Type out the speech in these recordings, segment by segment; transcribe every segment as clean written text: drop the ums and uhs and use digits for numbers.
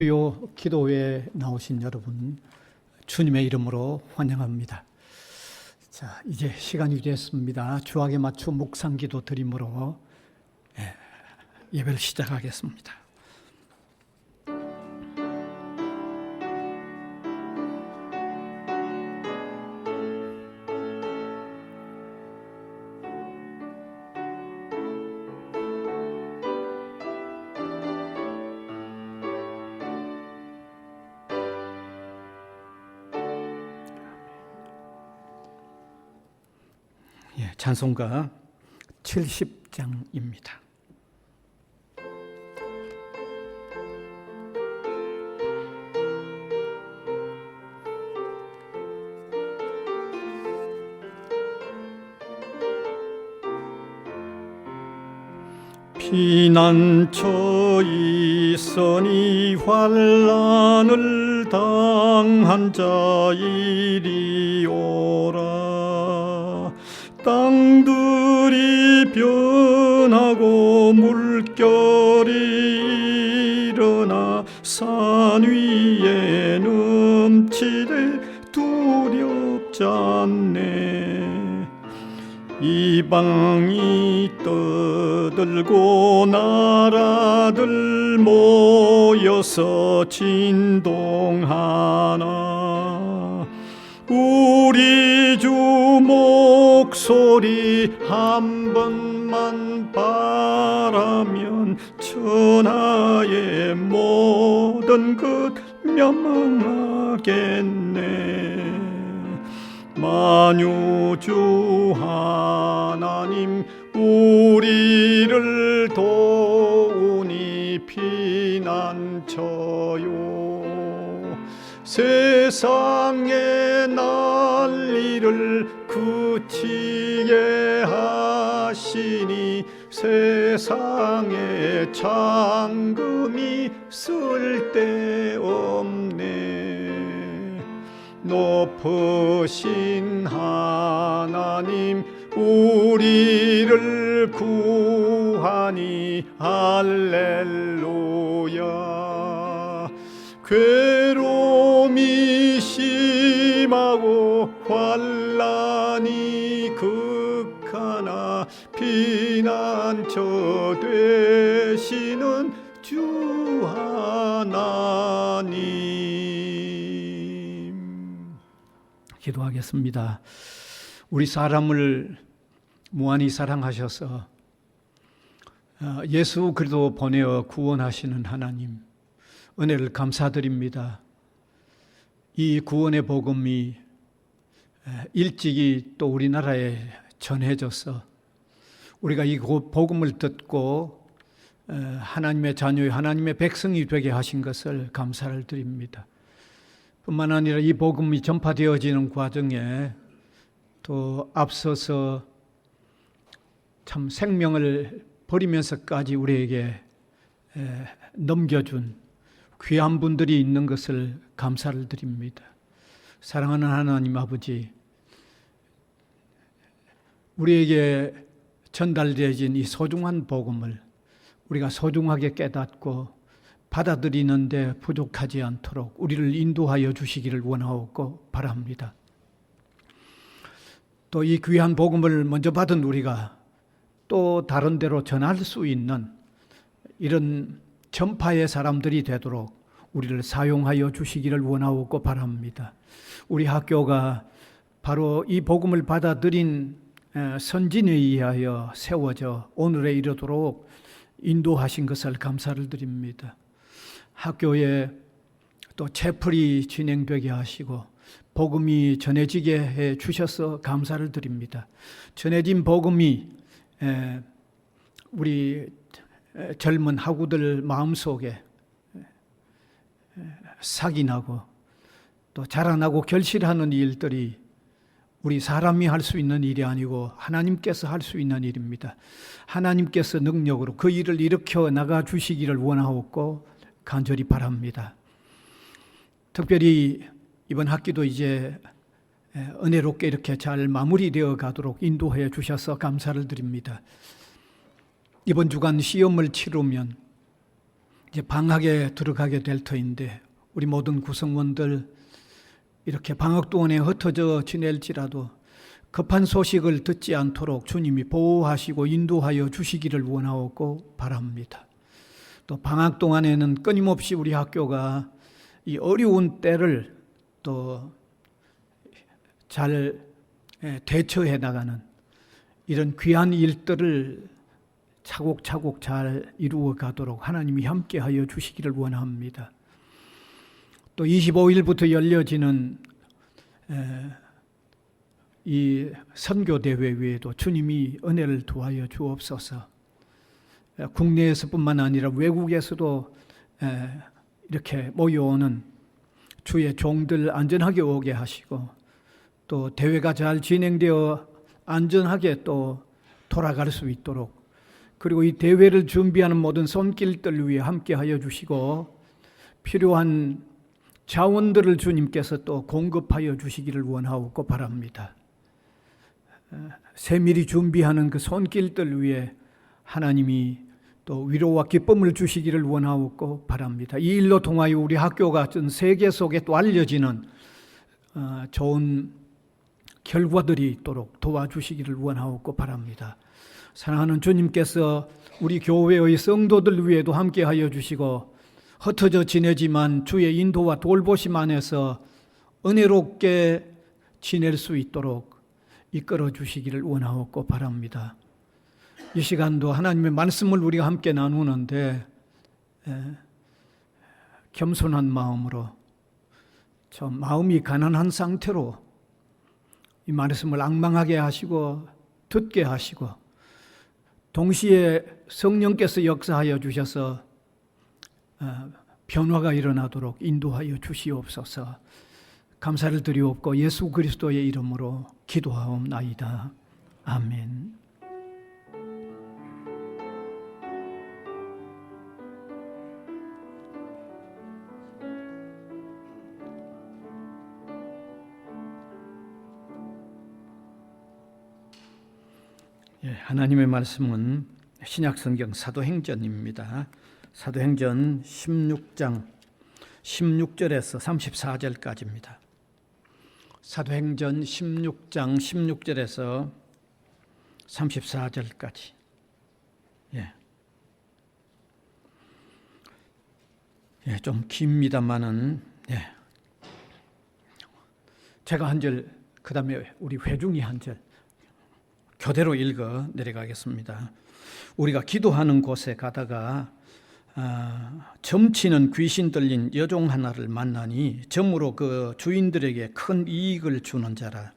주요 기도회에 나오신 여러분, 주님의 이름으로 환영합니다. 자, 이제 시간이 됐습니다. 주악에 맞춰 묵상기도 드림으로 예배를 시작하겠습니다. 찬송가 70장입니다. 피난처 있으니 환난을 당한 자 이리 오라. 땅들이 변하고 물결이 일어나 산 위에 넘치되 두렵지 않네. 이방이 떠들고 나라들 모여서 진동하나. 우리 주 목소리 한 번만 바라면 천하의 모든 것 멸망하겠네. 만유주 하나님 우리를 도우니 피난처요. 세상의 난리를 그치게 하시니 세상에 잠금이 쓸데없네. 높으신 하나님 우리를 구하니 할렐루야. 괴로움이 심하고 환난이 극하나 피난처 되시는 주 하나님. 기도하겠습니다. 우리 사람을 무한히 사랑하셔서 예수 그리스도 보내어 구원하시는 하나님, 은혜를 감사드립니다. 이 구원의 복음이 일찍이 또 우리나라에 전해져서 우리가 이 복음을 듣고 하나님의 자녀, 하나님의 백성이 되게 하신 것을 감사를 드립니다. 뿐만 아니라 이 복음이 전파되어지는 과정에 또 앞서서 참 생명을 버리면서까지 우리에게 넘겨준 귀한 분들이 있는 것을 감사를 드립니다. 사랑하는 하나님 아버지, 우리에게 전달되어진 이 소중한 복음을 우리가 소중하게 깨닫고 받아들이는데 부족하지 않도록 우리를 인도하여 주시기를 원하옵고 바랍니다. 또 이 귀한 복음을 먼저 받은 우리가 또 다른 데로 전할 수 있는 이런 전파의 사람들이 되도록 우리를 사용하여 주시기를 원하옵고 바랍니다. 우리 학교가 바로 이 복음을 받아들인 선진에 의하여 세워져 오늘에 이르도록 인도하신 것을 감사를 드립니다. 학교에 또 채플이 진행되게 하시고 복음이 전해지게 해 주셔서 감사를 드립니다. 전해진 복음이 우리 젊은 학우들 마음속에 삭인하고 또 자라나고 결실하는 일들이 우리 사람이 할 수 있는 일이 아니고 하나님께서 할 수 있는 일입니다. 하나님께서 능력으로 그 일을 일으켜 나가 주시기를 원하옵고 간절히 바랍니다. 특별히 이번 학기도 이제 은혜롭게 이렇게 잘 마무리되어 가도록 인도해 주셔서 감사를 드립니다. 이번 주간 시험을 치르면 이제 방학에 들어가게 될 터인데 우리 모든 구성원들 이렇게 방학 동안에 흩어져 지낼지라도 급한 소식을 듣지 않도록 주님이 보호하시고 인도하여 주시기를 원하고 바랍니다. 또 방학 동안에는 끊임없이 우리 학교가 이 어려운 때를 또 잘 대처해 나가는 이런 귀한 일들을 차곡차곡 잘 이루어 가도록 하나님이 함께하여 주시기를 원합니다. 또 25일부터 열려지는 이 선교대회 외에도 주님이 은혜를 더하여 주옵소서. 국내에서뿐만 아니라 외국에서도 이렇게 모여오는 주의 종들 안전하게 오게 하시고 또 대회가 잘 진행되어 안전하게 또 돌아갈 수 있도록 그리고 이 대회를 준비하는 모든 손길들 위해 함께하여 주시고 필요한 자원들을 주님께서 또 공급하여 주시기를 원하고 바랍니다. 세밀히 준비하는 그 손길들 위해 하나님이 또 위로와 기쁨을 주시기를 원하고 바랍니다. 이 일로 통하여 우리 학교가 전 세계 속에 또 알려지는 좋은 결과들이 있도록 도와주시기를 원하고 바랍니다. 사랑하는 주님께서 우리 교회의 성도들 위에도 함께하여 주시고 흩어져 지내지만 주의 인도와 돌보심 안에서 은혜롭게 지낼 수 있도록 이끌어 주시기를 원하고 바랍니다. 이 시간도 하나님의 말씀을 우리가 함께 나누는데 겸손한 마음으로 저 마음이 가난한 상태로 이 말씀을 앙망하게 하시고 듣게 하시고 동시에 성령께서 역사하여 주셔서 변화가 일어나도록 인도하여 주시옵소서. 감사를 드리옵고 예수 그리스도의 이름으로 기도하옵나이다. 아멘. 하나님의 말씀은 신약성경 사도행전입니다. 사도행전 16장 16절에서 34절까지입니다. 사도행전 16장 16절에서 34절까지. 좀 깁니다만은 제가 한 절, 그 다음에 우리 회중이 한 절 교대로 읽어 내려가겠습니다. 우리가 기도하는 곳에 가다가 점치는 귀신 들린 여종 하나를 만나니 점으로 그 주인들에게 큰 이익을 주는 자라.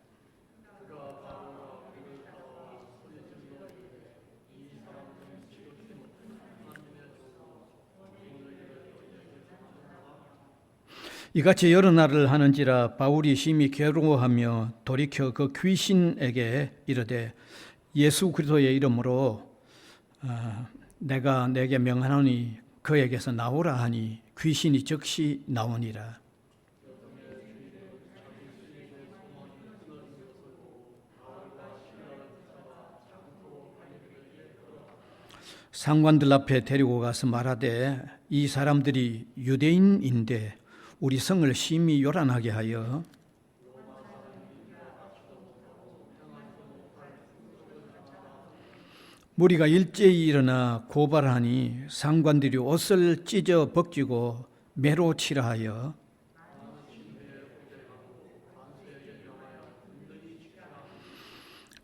이같이 여러 날을 하는지라 바울이 심히 괴로워하며 돌이켜 그 귀신에게 이르되 예수 그리스도의 이름으로 내가 내게 명하노니 그에게서 나오라 하니 귀신이 즉시 나오니라. 상관들 앞에 데리고 가서 말하되 이 사람들이 유대인인데 우리 성을 심히 요란하게 하여 무리가 일제히 일어나 고발하니 상관들이 옷을 찢어 벗기고 매로 치라 하여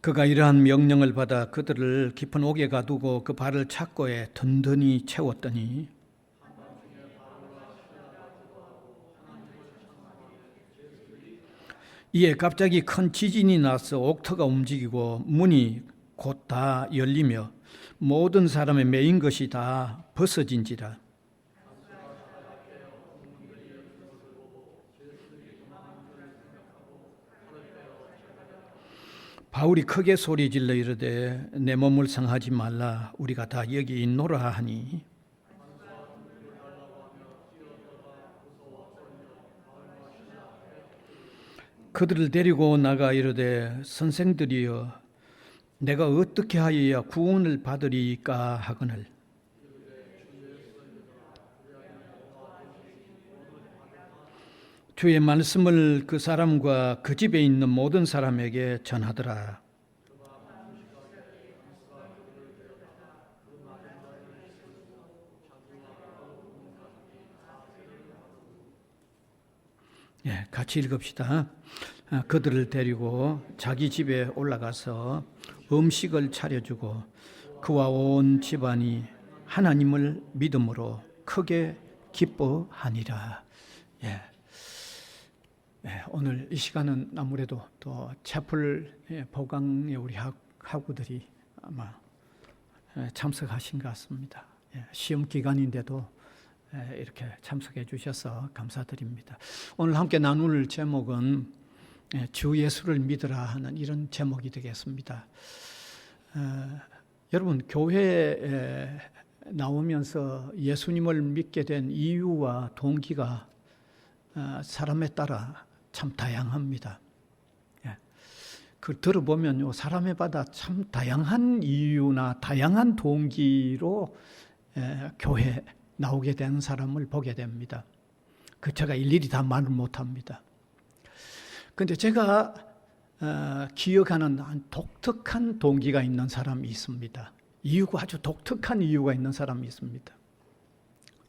그가 이러한 명령을 받아 그들을 깊은 옥에 가두고 그 발을 착고에 든든히 채웠더니 이에 갑자기 큰 지진이 나서 옥터가 움직이고 문이 곧 다 열리며 모든 사람의 매인 것이 다 벗어진지라. 바울이 크게 소리질러 이르되 내 몸을 상하지 말라 우리가 다 여기 있노라 하니 그들을 데리고 나가 이르되 선생들이여 내가 어떻게 하여야 구원을 받으리까 하거늘 주의 말씀을 그 사람과 그 집에 있는 모든 사람에게 전하더라. 예, 같이 읽읍시다. 그들을 데리고 자기 집에 올라가서 음식을 차려주고 그와 온 집안이 하나님을 믿음으로 크게 기뻐하니라. 예. 예, 오늘 이 시간은 아무래도 또 채플 보강의 우리 학우들이 아마 참석하신 것 같습니다. 예, 시험 기간인데도 이렇게 참석해 주셔서 감사드립니다. 오늘 함께 나눌 제목은 주 예수를 믿으라 하는 이런 제목이 되겠습니다. 여러분, 교회에 나오면서 예수님을 믿게 된 이유와 동기가 사람에 따라 참 다양합니다. 그 들어보면요, 사람에마다 참 다양한 이유나 다양한 동기로 교회 나오게 되는 사람을 보게 됩니다. 그 제가 일일이 다 말을 못합니다. 그런데 제가 기억하는 한 독특한 동기가 있는 사람이 있습니다. 이유가 아주 독특한 이유가 있는 사람이 있습니다.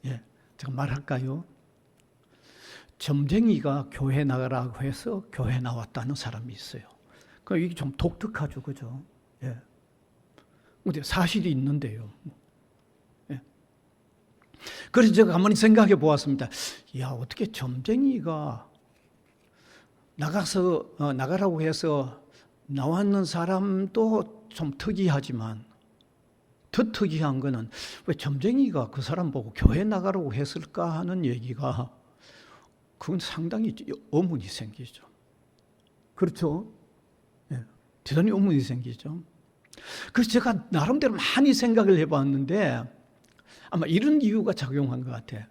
예, 제가 말할까요? 점쟁이가 교회 나가라고 해서 교회 나왔다는 사람이 있어요. 이게 좀 독특하죠, 그죠? 예. 근데 사실이 있는데요. 예. 그래서 제가 가만히 생각해 보았습니다. 야, 어떻게 점쟁이가 나가라고 해서 나왔는 사람도 좀 특이하지만 더 특이한 거는 왜 점쟁이가 그 사람 보고 교회 나가라고 했을까 하는 얘기가 그건 상당히 의문이 생기죠. 그렇죠? 예, 대단히 의문이 생기죠. 그래서 제가 나름대로 많이 생각을 해봤는데 아마 이런 이유가 작용한 것 같아요.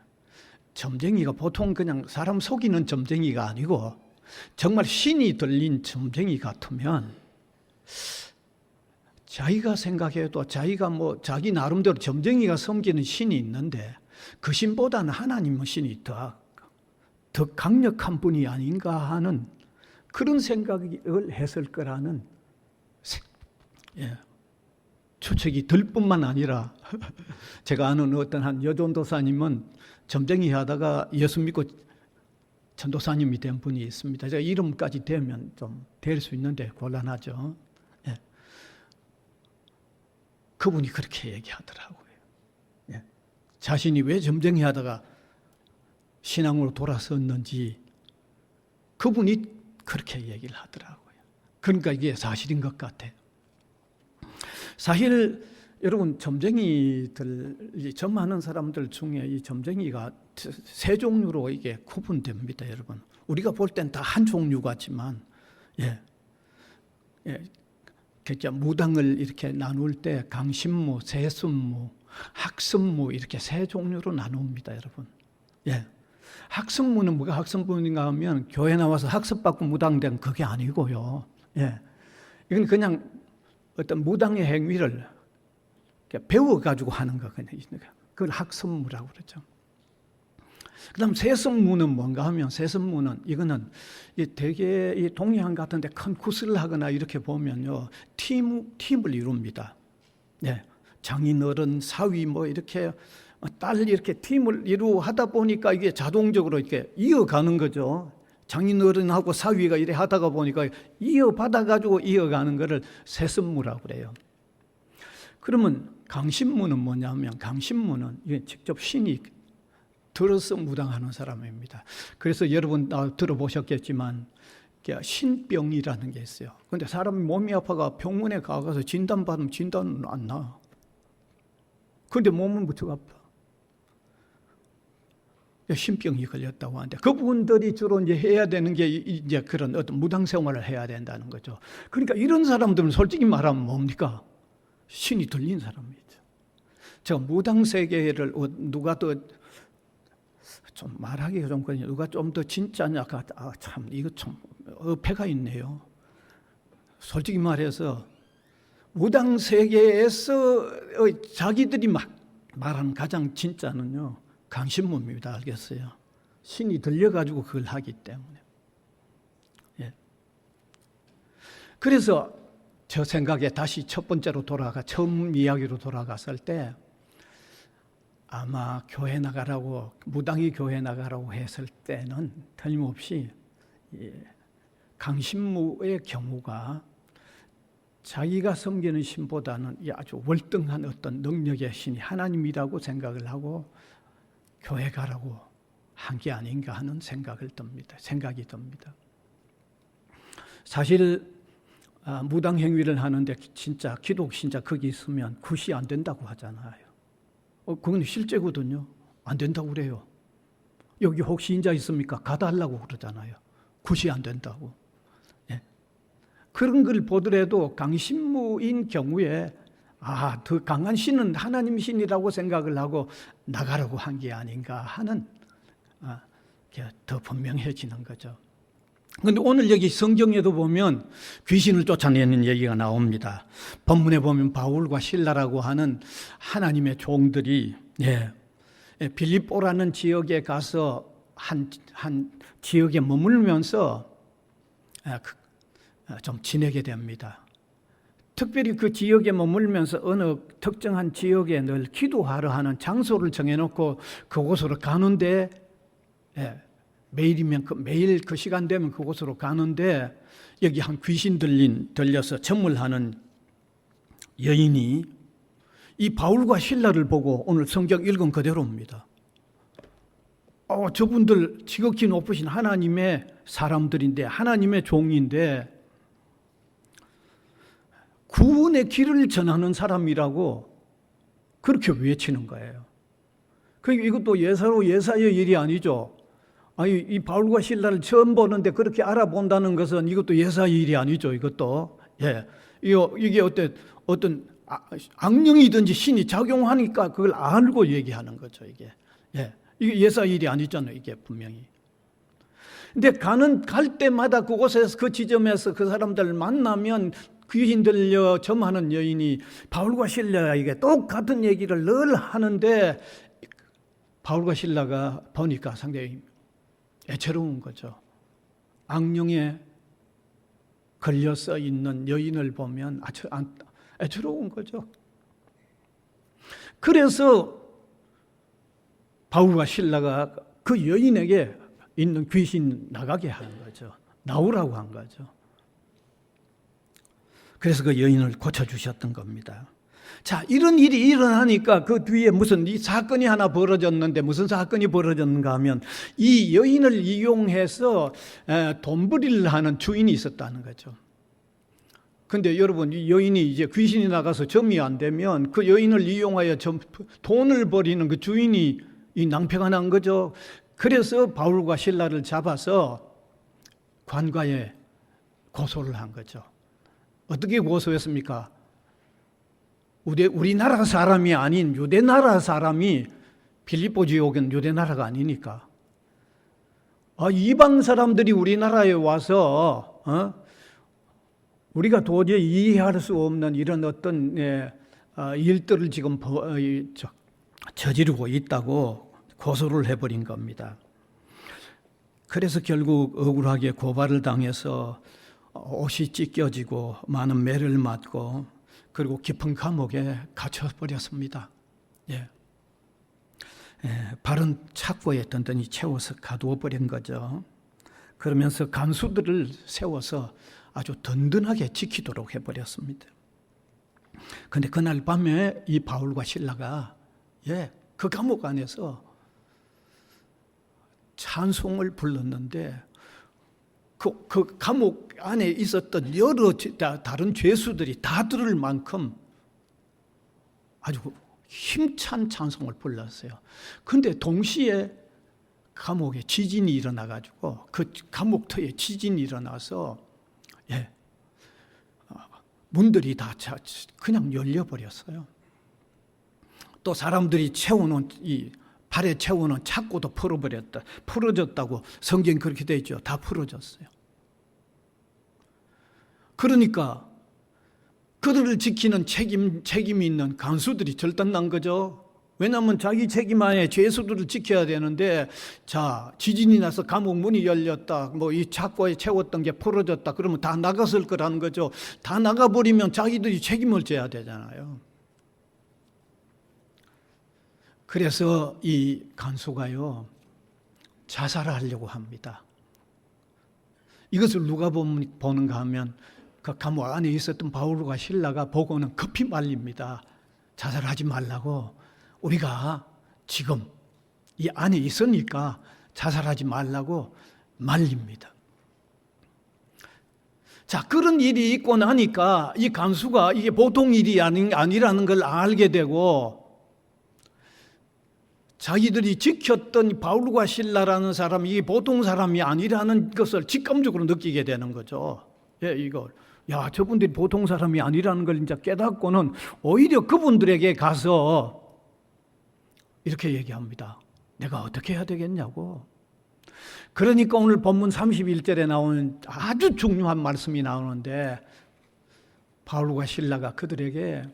점쟁이가 보통 그냥 사람 속이는 점쟁이가 아니고 정말 신이 들린 점쟁이 같으면 자기가 생각해도 자기가 자기 나름대로 점쟁이가 섬기는 신이 있는데 그 신보다는 하나님의 신이 더 강력한 분이 아닌가 하는 그런 생각을 했을 거라는 추측이 들 뿐만 아니라 제가 아는 어떤 한 여전도사님은 점쟁이 하다가 예수 믿고 전도사님이 된 분이 있습니다. 제가 이름까지 대면 좀 될 수 있는데 곤란하죠. 예. 그분이 그렇게 얘기하더라고요. 예. 자신이 왜 점쟁이 하다가 신앙으로 돌아섰는지 그분이 그렇게 얘기를 하더라고요. 그러니까 이게 사실인 것 같아요. 사실 여러분, 점쟁이들, 점하는 사람들 중에 이 점쟁이가 세 종류로 이게 구분됩니다, 여러분. 우리가 볼 땐 다 한 종류 같지만, 그러니까 무당을 이렇게 나눌 때 강신무, 세습무, 학습무 이렇게 세 종류로 나눕니다, 여러분. 예. 학습무는 뭐가 학습무인가 하면 교회 나와서 학습받고 무당된 그게 아니고요. 예. 이건 그냥 어떤 무당의 행위를 배워가지고 하는 거, 그걸 학습무라고 그러죠. 그 다음 세습무는 뭔가 하면, 세습무는 이거는 되게 이 동양 같은데 큰 구슬을 하거나 이렇게 보면요, 팀을 이룹니다. 네. 장인어른, 사위 이렇게 딸 이렇게 팀을 하다 보니까 이게 자동적으로 이렇게 이어가는 거죠. 장인어른하고 사위가 이래 하다가 보니까 이어받아가지고 이어가는 거를 세습무라고 그래요. 그러면 강신무는 뭐냐면, 강신무는 이게 직접 신이 들어서 무당하는 사람입니다. 그래서 여러분 들어보셨겠지만 신병이라는 게 있어요. 그런데 사람이 몸이 아파가 병원에 가서 진단받으면 진단은 안 나. 그런데 몸은 무척 아파. 신병이 걸렸다고 하는데 그분들이 주로 이제 해야 되는 게 이제 그런 어떤 무당 생활을 해야 된다는 거죠. 그러니까 이런 사람들은 솔직히 말하면 뭡니까? 신이 들린 사람이죠. 제가 무당 세계를 누가 더 좀 말하기가 좀 그러냐, 누가 좀 더 진짜냐, 참 이거 좀 어폐가 있네요. 솔직히 말해서 무당 세계에서 자기들이 말하는 가장 진짜는요, 강신무입니다. 알겠어요? 신이 들려가지고 그걸 하기 때문에. 예. 그래서 저 생각에 다시 첫 번째로 처음 이야기로 돌아갔을 때 아마 교회 나가라고, 무당이 교회 나가라고 했을 때는 틀림없이 강신무의 경우가 자기가 섬기는 신보다는 아주 월등한 어떤 능력의 신이 하나님이라고 생각을 하고 교회 가라고 한 게 아닌가 하는 생각이 듭니다. 사실 무당 행위를 하는데 진짜 기독 신자 거기 있으면 굿이 안 된다고 하잖아요. 그건 실제거든요. 안 된다고 그래요. 여기 혹시 인자 있습니까? 가달라고 그러잖아요. 굿이 안 된다고. 예. 그런 걸 보더라도 강신무인 경우에 더 강한 신은 하나님 신이라고 생각을 하고 나가라고 한 게 아닌가 하는 더 분명해지는 거죠. 그런데 오늘 여기 성경에도 보면 귀신을 쫓아내는 얘기가 나옵니다. 본문에 보면 바울과 실라라고 하는 하나님의 종들이 빌립보라는 지역에 가서 한 지역에 머물면서 좀 지내게 됩니다. 특별히 그 지역에 머물면서 어느 특정한 지역에 늘 기도하러 하는 장소를 정해놓고 그곳으로 가는데 매일 그 시간 되면 그곳으로 가는데 여기 한 귀신 들려서 점을하는 여인이 이 바울과 실라를 보고 오늘 성경 읽은 그대로입니다. 저분들 지극히 높으신 하나님의 사람들인데 하나님의 종인데 구원의 길을 전하는 사람이라고 그렇게 외치는 거예요. 그러니까 이것도 예사의 일이 아니죠. 이 바울과 실라를 처음 보는데 그렇게 알아본다는 것은 이것도 예사의 일이 아니죠. 이것도. 이게 어떤 악령이든지 신이 작용하니까 그걸 알고 얘기하는 거죠. 이게 예사의 일이 아니잖아요. 이게 분명히. 근데 갈 때마다 그곳에서 그 지점에서 그 사람들을 만나면 귀신 들려 점하는 여인이 바울과 실라에게 똑같은 얘기를 늘 하는데 바울과 실라가 보니까 상당히 애처로운 거죠. 악령에 걸려서 있는 여인을 보면 애처로운 거죠. 그래서 바울과 실라가 그 여인에게 있는 귀신 나가게 한 거죠. 나오라고 한 거죠. 그래서 그 여인을 고쳐주셨던 겁니다. 자, 이런 일이 일어나니까 그 뒤에 이 사건이 하나 벌어졌는데 무슨 사건이 벌어졌는가 하면 이 여인을 이용해서 돈벌이를 하는 주인이 있었다는 거죠. 근데 여러분, 이 여인이 이제 귀신이 나가서 점이 안 되면 그 여인을 이용하여 돈을 벌이는 그 주인이 이 낭패가 난 거죠. 그래서 바울과 실라를 잡아서 관과에 고소를 한 거죠. 어떻게 고소했습니까? 우리나라 사람이 아닌 유대나라 사람이 빌립보 지역은 유대나라가 아니니까 이방 사람들이 우리나라에 와서 우리가 도저히 이해할 수 없는 이런 어떤 일들을 지금 저지르고 있다고 고소를 해버린 겁니다. 그래서 결국 억울하게 고발을 당해서 옷이 찢겨지고 많은 매를 맞고 그리고 깊은 감옥에 갇혀버렸습니다. 바른 착고에 든든히 채워서 가두어 버린 거죠. 그러면서 간수들을 세워서 아주 든든하게 지키도록 해버렸습니다. 그런데 그날 밤에 이 바울과 실라가 그 감옥 안에서 찬송을 불렀는데 그 감옥 안에 있었던 여러 다른 죄수들이 다 들을 만큼 아주 힘찬 찬송을 불렀어요. 그런데 동시에 감옥에 지진이 일어나가지고 그 감옥터에 지진이 일어나서 문들이 다 그냥 열려버렸어요. 또 사람들이 채워놓은 발에 채우는 착고도 풀어졌다고 성경 그렇게 돼 있죠. 다 풀어졌어요. 그러니까 그들을 지키는 책임이 있는 간수들이 절단난 거죠. 왜냐하면 자기 책임 안에 죄수들을 지켜야 되는데, 자, 지진이 나서 감옥 문이 열렸다, 뭐 이 창고에 채웠던 게 풀어졌다, 그러면 다 나갔을 거라는 거죠. 다 나가버리면 자기들이 책임을 져야 되잖아요. 그래서 이 간수가요, 자살하려고 합니다. 이것을 누가 보는가 하면 그 감옥 안에 있었던 바울과 실라가 보고는 급히 말립니다. 자살하지 말라고. 우리가 지금 이 안에 있으니까 자살하지 말라고 말립니다. 자, 그런 일이 있고 나니까 이 간수가 이게 보통 일이 아니라는 걸 알게 되고, 자기들이 지켰던 바울과 실라라는 사람이 이게 보통 사람이 아니라는 것을 직감적으로 느끼게 되는 거죠. 예, 이걸. 야, 저분들이 보통 사람이 아니라는 걸 이제 깨닫고는 오히려 그분들에게 가서 이렇게 얘기합니다. 내가 어떻게 해야 되겠냐고. 그러니까 오늘 본문 31절에 나오는 아주 중요한 말씀이 나오는데, 바울과 실라가 그들에게,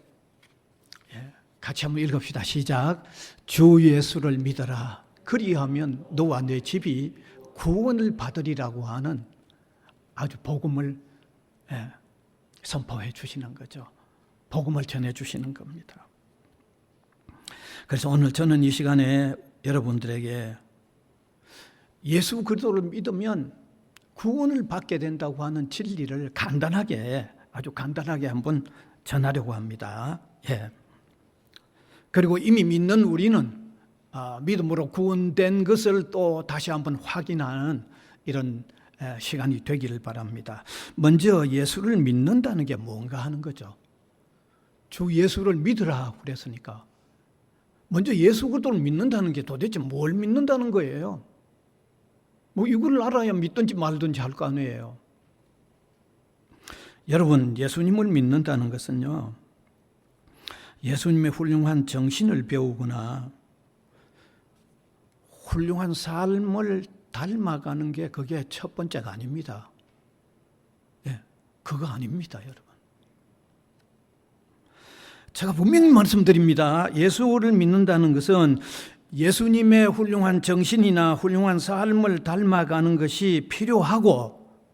같이 한번 읽읍시다. 시작. 주 예수를 믿어라. 그리하면 너와 내 집이 구원을 받으리라고 하는 아주 복음을 선포해 주시는 거죠. 복음을 전해 주시는 겁니다. 그래서 오늘 저는 이 시간에 여러분들에게 예수 그리스도를 믿으면 구원을 받게 된다고 하는 진리를 간단하게, 아주 간단하게 한번 전하려고 합니다. 예. 그리고 이미 믿는 우리는 믿음으로 구원된 것을 또 다시 한번 확인하는 이런 시간이 되기를 바랍니다. 먼저 예수를 믿는다는 게 뭔가 하는 거죠. 주 예수를 믿으라 그랬으니까 먼저 예수 그리스도를 믿는다는 게 도대체 뭘 믿는다는 거예요? 뭐 이걸 알아야 믿든지 말든지 할 거 아니에요. 여러분, 예수님을 믿는다는 것은요, 예수님의 훌륭한 정신을 배우거나 훌륭한 삶을 닮아가는 게 그게 첫 번째가 아닙니다. 예, 그거 아닙니다, 여러분. 제가 분명히 말씀드립니다. 예수를 믿는다는 것은 예수님의 훌륭한 정신이나 훌륭한 삶을 닮아가는 것이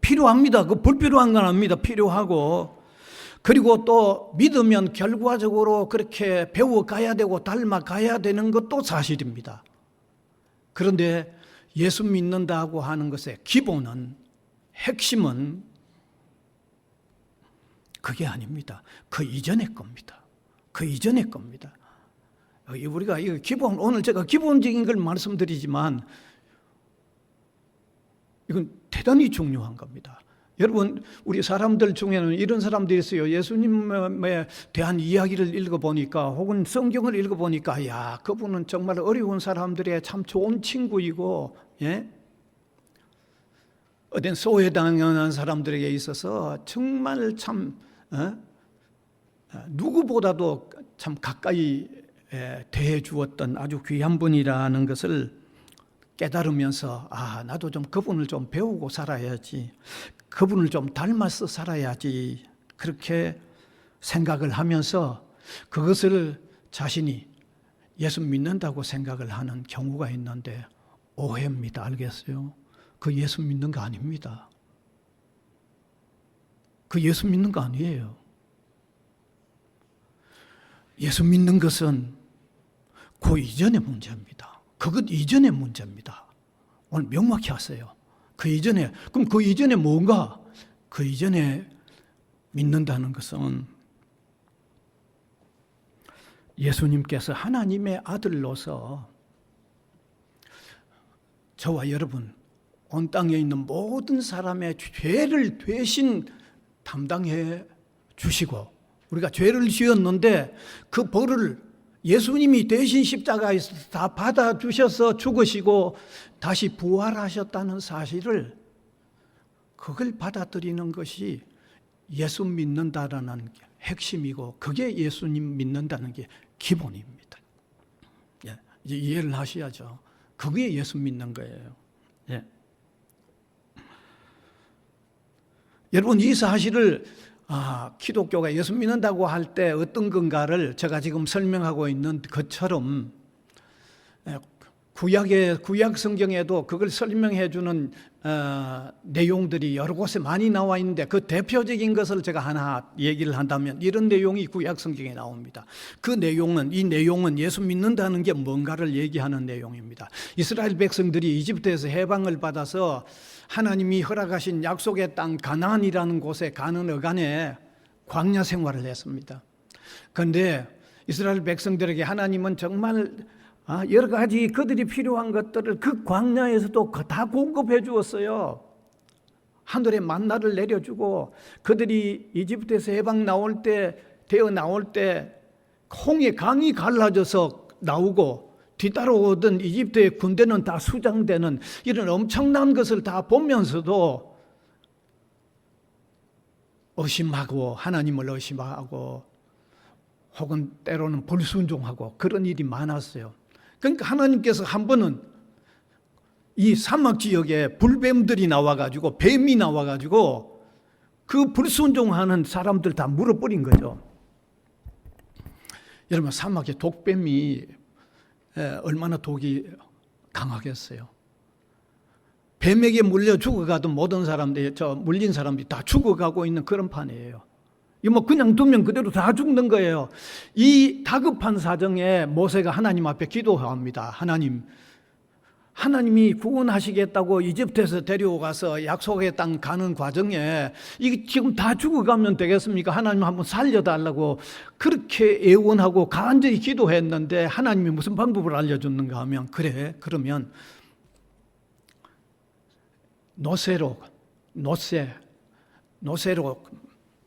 필요합니다. 그 불필요한 건 아닙니다. 필요하고, 그리고 또 믿으면 결과적으로 그렇게 배워가야 되고 닮아가야 되는 것도 사실입니다. 그런데 예수 믿는다고 하는 것의 기본은, 핵심은 그게 아닙니다. 그 이전의 겁니다. 그 이전의 겁니다. 우리가 이거 오늘 제가 기본적인 걸 말씀드리지만 이건 대단히 중요한 겁니다. 여러분, 우리 사람들 중에는 이런 사람들이 있어요. 예수님에 대한 이야기를 읽어보니까, 혹은 성경을 읽어보니까, 야, 그분은 정말 어려운 사람들의 참 좋은 친구이고, 예? 어떤 소외당하는 사람들에게 있어서 정말 참 누구보다도 참 가까이 대해 주었던 아주 귀한 분이라는 것을 깨달으면서, 나도 좀 그분을 좀 배우고 살아야지, 그분을 좀 닮아서 살아야지, 그렇게 생각을 하면서 그것을 자신이 예수 믿는다고 생각을 하는 경우가 있는데 오해입니다. 알겠어요? 그 예수 믿는 거 아닙니다. 그 예수 믿는 거 아니에요. 예수 믿는 것은 그 이전의 문제입니다. 그것 이전의 문제입니다. 오늘 명확히 하세요. 그 이전에, 그럼 그 이전에 뭔가? 그 이전에 믿는다는 것은 예수님께서 하나님의 아들로서 저와 여러분, 온 땅에 있는 모든 사람의 죄를 대신 담당해 주시고, 우리가 죄를 지었는데 그 벌을 예수님이 대신 십자가에서 다 받아주셔서 죽으시고 다시 부활하셨다는 사실을, 그걸 받아들이는 것이 예수 믿는다라는 핵심이고, 그게 예수님 믿는다는 게 기본입니다. 예, 이제 이해를 하셔야죠. 그게 예수 믿는 거예요. 예. 여러분, 이 사실을 기독교가 예수 믿는다고 할 때 어떤 건가를 제가 지금 설명하고 있는 것처럼 구약 성경에도 그걸 설명해 주는 내용들이 여러 곳에 많이 나와 있는데 그 대표적인 것을 제가 하나 얘기를 한다면 이런 내용이 구약 성경에 나옵니다. 이 내용은 예수 믿는다는 게 뭔가를 얘기하는 내용입니다. 이스라엘 백성들이 이집트에서 해방을 받아서 하나님이 허락하신 약속의 땅 가나안이라는 곳에 가는 어간에 광야 생활을 했습니다. 그런데 이스라엘 백성들에게 하나님은 정말 여러 가지 그들이 필요한 것들을 그 광야에서도 다 공급해 주었어요. 하늘에 만나를 내려주고 그들이 이집트에서 해방 되어 나올 때 홍해 강이 갈라져서 나오고 뒤따라오던 이집트의 군대는 다 수장되는 이런 엄청난 것을 다 보면서도 의심하고 하나님을 의심하고 혹은 때로는 불순종하고 그런 일이 많았어요. 그러니까 하나님께서 한 번은 이 사막 지역에 불뱀들이 나와가지고 뱀이 나와가지고 그 불순종하는 사람들 다 물어버린 거죠. 여러분 사막에 독뱀이 얼마나 독이 강하겠어요. 뱀에게 물려 죽어가던 모든 사람들이 물린 사람들이 다 죽어가고 있는 그런 판이에요. 이거 뭐 그냥 두면 그대로 다 죽는 거예요. 이 다급한 사정에 모세가 하나님 앞에 기도합니다. 하나님이 구원하시겠다고 이집트에서 데려가서 약속의 땅 가는 과정에 이게 지금 다 죽어가면 되겠습니까? 하나님 한번 살려달라고 그렇게 애원하고 간절히 기도했는데 하나님이 무슨 방법을 알려줬는가 하면 그러면 노새로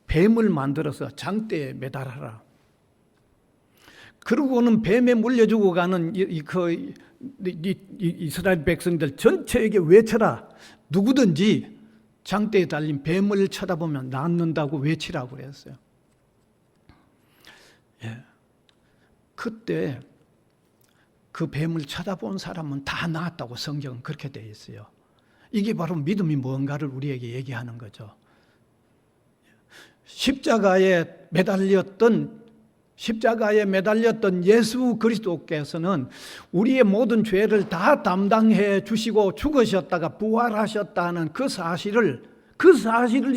뱀을 만들어서 장대에 매달아라. 그러고는 뱀에 물려주고 가는 이스라엘 백성들 전체에게 외쳐라. 누구든지 장대에 달린 뱀을 쳐다보면 낫는다고 외치라고 그랬어요. 그때 그 뱀을 쳐다본 사람은 다 나았다고 성경은 그렇게 되어 있어요. 이게 바로 믿음이 뭔가를 우리에게 얘기하는 거죠. 십자가에 매달렸던 예수 그리스도께서는 우리의 모든 죄를 다 담당해 주시고 죽으셨다가 부활하셨다는 그 사실을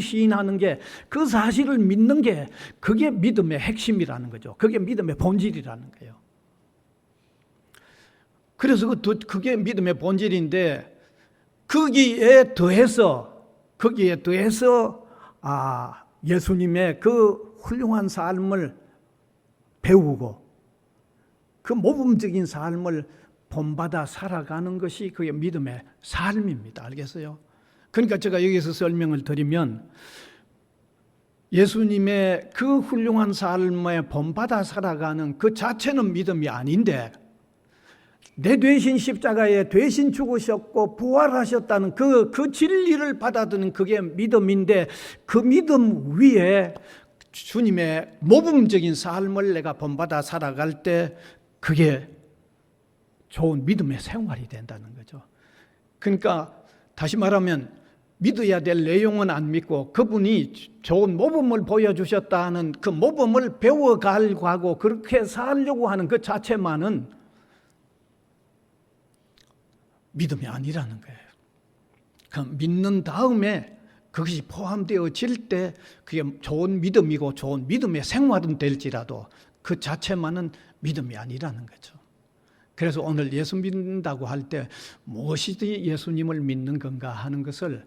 시인하는 게, 그 사실을 믿는 게 그게 믿음의 핵심이라는 거죠. 그게 믿음의 본질이라는 거예요. 그래서 그게 믿음의 본질인데 거기에 더해서 예수님의 그 훌륭한 삶을 배우고 그 모범적인 삶을 본받아 살아가는 것이 그게 믿음의 삶입니다. 알겠어요? 그러니까 제가 여기서 설명을 드리면 예수님의 그 훌륭한 삶에 본받아 살아가는 그 자체는 믿음이 아닌데 내 대신 십자가에 대신 죽으셨고 부활하셨다는 그 진리를 받아들이는 그게 믿음인데 그 믿음 위에 주님의 모범적인 삶을 내가 본받아 살아갈 때 그게 좋은 믿음의 생활이 된다는 거죠. 그러니까 다시 말하면 믿어야 될 내용은 안 믿고 그분이 좋은 모범을 보여주셨다는 그 모범을 배워가려고 하고 그렇게 살려고 하는 그 자체만은 믿음이 아니라는 거예요. 그 믿는 다음에 그것이 포함되어질 때 그게 좋은 믿음이고 좋은 믿음의 생활은 될지라도 그 자체만은 믿음이 아니라는 거죠. 그래서 오늘 예수 믿는다고 할 때 무엇이 예수님을 믿는 건가 하는 것을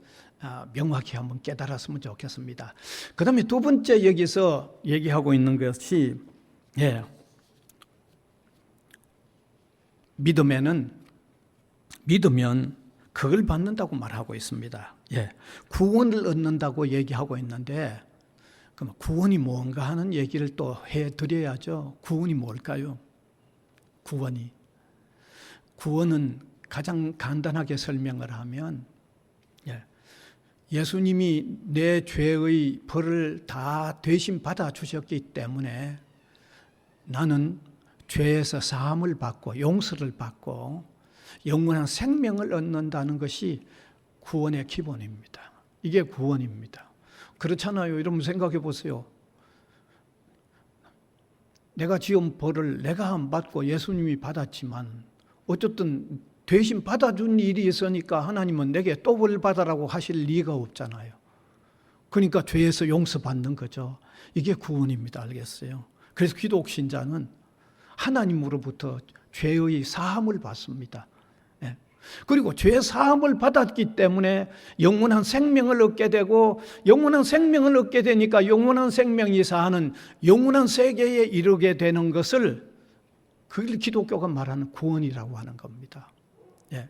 명확히 한번 깨달았으면 좋겠습니다. 그 다음에 두 번째 여기서 얘기하고 있는 것이 믿으면 그걸 받는다고 말하고 있습니다. 구원을 얻는다고 얘기하고 있는데 그럼 구원이 뭔가 하는 얘기를 또 해드려야죠. 구원이 뭘까요? 구원은 가장 간단하게 설명을 하면 예수님이 내 죄의 벌을 다 대신 받아주셨기 때문에 나는 죄에서 사함을 받고 용서를 받고 영원한 생명을 얻는다는 것이 구원의 기본입니다. 이게 구원입니다. 그렇잖아요. 여러분 생각해 보세요. 내가 지은 벌을 내가 안 받고 예수님이 받았지만 어쨌든 대신 받아준 일이 있으니까 하나님은 내게 또 벌 받아라고 하실 리가 없잖아요. 그러니까 죄에서 용서받는 거죠. 이게 구원입니다. 알겠어요? 그래서 기독 신자는 하나님으로부터 죄의 사함을 받습니다. 예. 그리고 죄 사함을 받았기 때문에 영원한 생명을 얻게 되고, 영원한 생명을 얻게 되니까 영원한 생명이 사는 영원한 세계에 이르게 되는 것을, 그걸 기독교가 말하는 구원이라고 하는 겁니다. 예.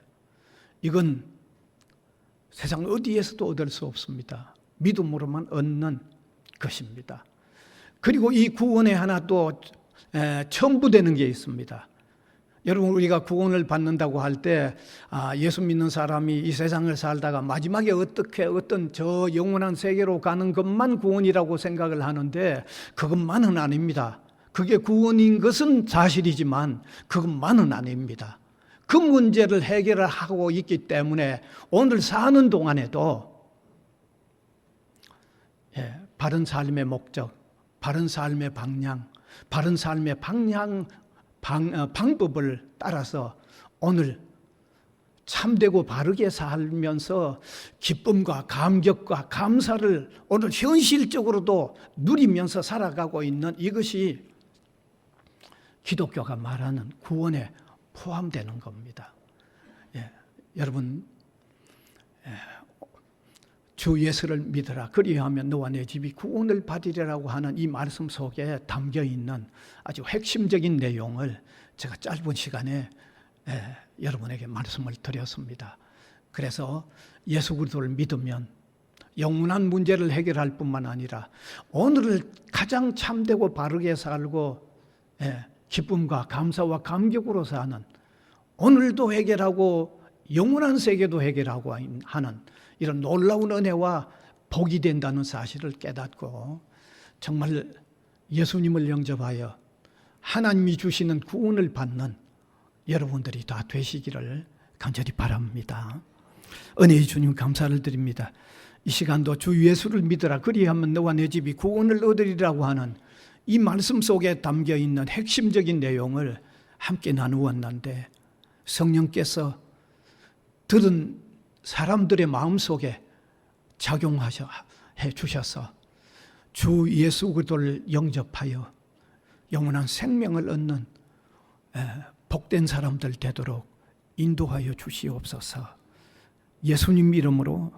이건 세상 어디에서도 얻을 수 없습니다. 믿음으로만 얻는 것입니다. 그리고 이 구원에 하나 또 첨부되는 게 있습니다. 여러분, 우리가 구원을 받는다고 할 때 예수 믿는 사람이 이 세상을 살다가 마지막에 어떤 저 영원한 세계로 가는 것만 구원이라고 생각을 하는데, 그것만은 아닙니다. 그게 구원인 것은 사실이지만 그것만은 아닙니다. 그 문제를 해결을 하고 있기 때문에 오늘 사는 동안에도 바른 삶의 목적, 바른 삶의 방향, 바른 삶의 방법을 따라서 오늘 참되고 바르게 살면서 기쁨과 감격과 감사를 오늘 현실적으로도 누리면서 살아가고 있는 이것이 기독교가 말하는 구원에 포함되는 겁니다. 여러분, 주 예수를 믿으라, 그리하면 너와 내 집이 구원을 받으리라고 하는 이 말씀 속에 담겨 있는 아주 핵심적인 내용을 제가 짧은 시간에 여러분에게 말씀을 드렸습니다. 그래서 예수 그리스도를 믿으면 영원한 문제를 해결할 뿐만 아니라 오늘을 가장 참되고 바르게 살고 기쁨과 감사와 감격으로 사는, 오늘도 해결하고 영원한 세계도 해결하고 하는 이런 놀라운 은혜와 복이 된다는 사실을 깨닫고, 정말 예수님을 영접하여 하나님이 주시는 구원을 받는 여러분들이 다 되시기를 간절히 바랍니다. 은혜의 주님, 감사를 드립니다. 이 시간도 주 예수를 믿으라, 그리하면 너와 내 집이 구원을 얻으리라고 하는 이 말씀 속에 담겨 있는 핵심적인 내용을 함께 나누었는데, 성령께서 들은 사람들의 마음속에 작용하셔 주셔서 주 예수 그리스도를 영접하여 영원한 생명을 얻는 복된 사람들 되도록 인도하여 주시옵소서. 예수님 이름으로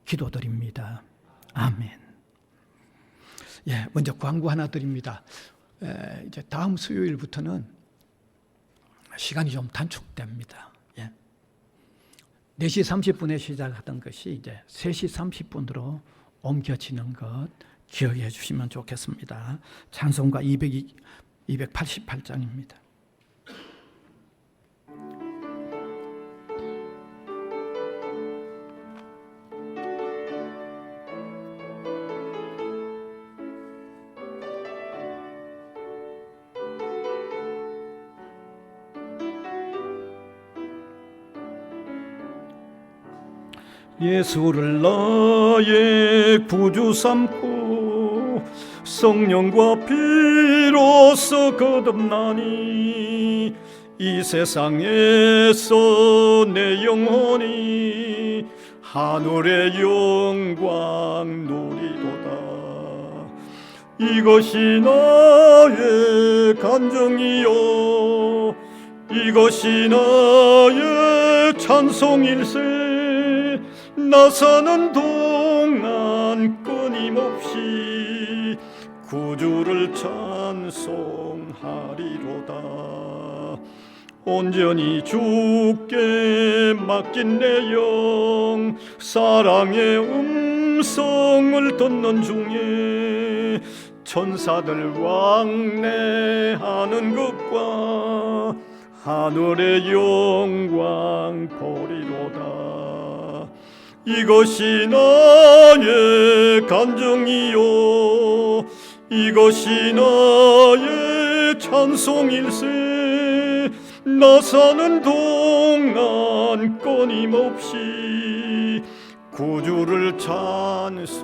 기도드립니다. 아멘. 먼저 광고 하나 드립니다. 이제 다음 수요일부터는 시간이 좀 단축됩니다. 4시 30분에 시작하던 것이 이제 3시 30분으로 옮겨지는 것 기억해 주시면 좋겠습니다. 찬송가 288장입니다. 예수를 나의 구주 삼고 성령과 피로써 거듭나니 이 세상에서 내 영혼이 하늘의 영광 누리도다. 이것이 나의 간정이요, 이것이 나의 찬송일세. 나 사는 동안 끊임없이 구주를 찬송하리로다. 온전히 주께 맡긴 내 영, 사랑의 음성을 듣는 중에 천사들 왕래하는 것과 하늘의 영광 보리로다. 이것이 나의 간정이요, 이것이 나의 찬송일세. 나 사는 동안 끊임없이 구주를 찬송하리로다.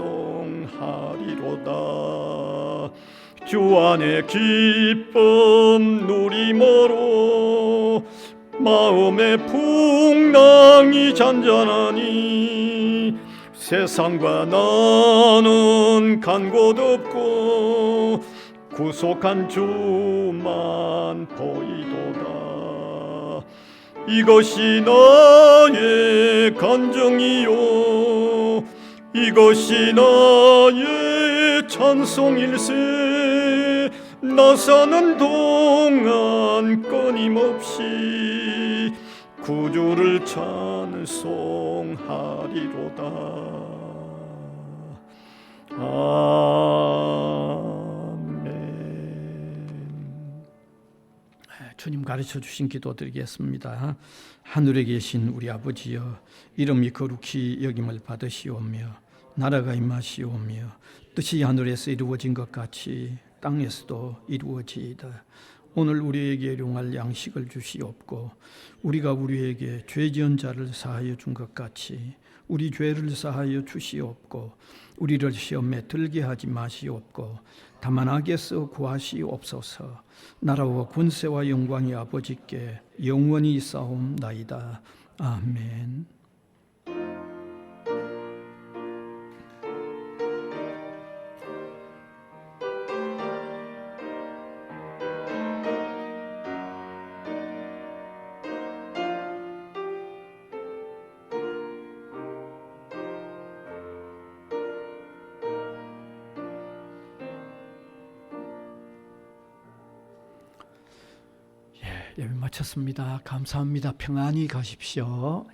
주 안에 기쁨 누리므로 마음의 풍랑이 잔잔하니 세상과 나는 간 곳 없고 구속한 주만 보이도다. 이것이 나의 간정이요 이것이 나의 찬송일세. 나 사는 동안 끊임없이 구주를 찬송하리로다. 아멘. 주님 가르쳐 주신 기도 드리겠습니다. 하늘에 계신 우리 아버지여, 이름이 거룩히 여김을 받으시오며 나라가 임하시오며 뜻이 하늘에서 이루어진 것 같이 땅에서도 이루어지이다. 오늘 우리에게 일용할 양식을 주시옵고 우리가 우리에게 죄 지은 자를 사하여 준 것 같이 우리 죄를 사하여 주시옵고 우리를 시험에 들게 하지 마시옵고 다만 악에서 구하시옵소서. 나라와 권세와 영광이 아버지께 영원히 있사옵나이다. 아멘. 예배 마쳤습니다. 감사합니다. 평안히 가십시오.